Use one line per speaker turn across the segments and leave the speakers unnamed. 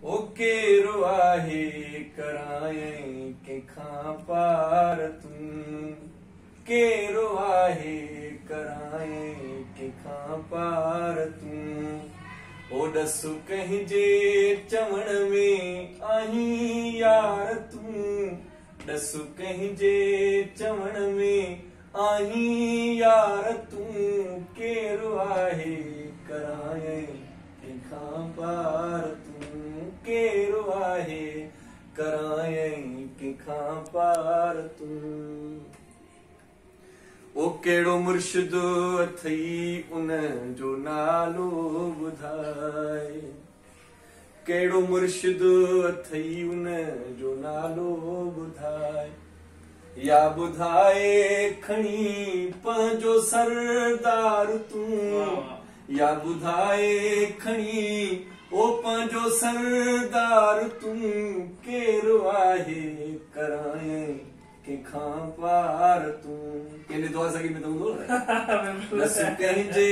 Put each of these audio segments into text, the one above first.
ओ केरो आहे कराए कंहिंखां पार तूं, केरो आहे कराए कंहिंखां पार तूं। ओ ॾसु कंहिंजे चवण में आहीं यार तूं, ॾसु कंहिंजे चवण में आहीं यार तूं। केरो आहे कराए कंहिंखां पार तूं, केरो आहे कराए कंहिंखां पार तूं। ओ कहिड़ो मुर्शिद अथई उन जो नालो ॿुधाए, कहिड़ो मुर्शिद अथई उन जो नालो ॿुधाए। या ॿुधाए खणी पंहिंजो सरदार तूं, या ॿुधाए खणी ओ पंहिंजो सरदार तूं। केरो आहे कराए कंहिंखां पार तूं। कंहिंजे दुआ सगी में त हूंदो न। ॾसु कंहिंजे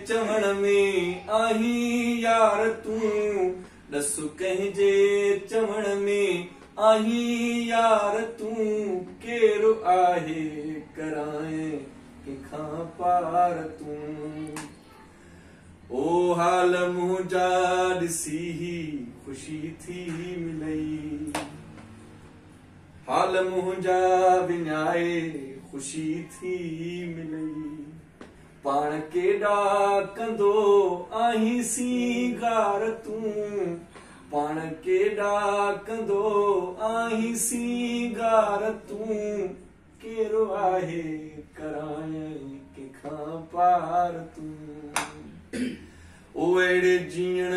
चवण में आहीं यार तूं, ॾसु कंहिंजे चवण में आहीं यार तूं। केरो आहे कराए कंहिंखां पार तूं। ओ हाल मुंहिंजा ॾिसी ख़ुशी थी मिलई, हाल मुंहिंजा विञाए ख़ुशी थी मिलई। पाण केॾा कंदो आहीं सींगार तूं, पाण केॾा कंदो आहीं सींगार तूं। केरो आहे कराए कंहिंखां पार तूं। ओ अहिड़े जीअण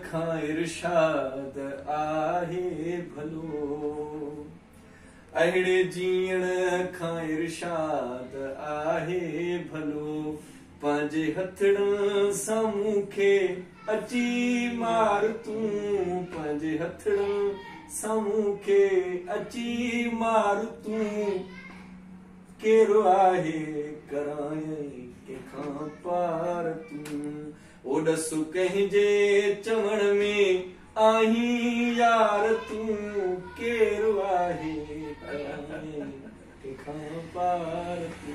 खां इरशाद आहे भलो, अहिड़े जीअण खां इरशाद आहे भलो। पंहिंजे हथड़नि सां मूंखे अची मार तूं, पंहिंजे हथड़नि सां मूंखे अची मार तूं। केरो आहे कराए कंहिंखां पार तूं। ओ ॾसु कंहिंजे चवण में आहीं यार तूं, केरो आहे कराए कंहिंखां पार तूं।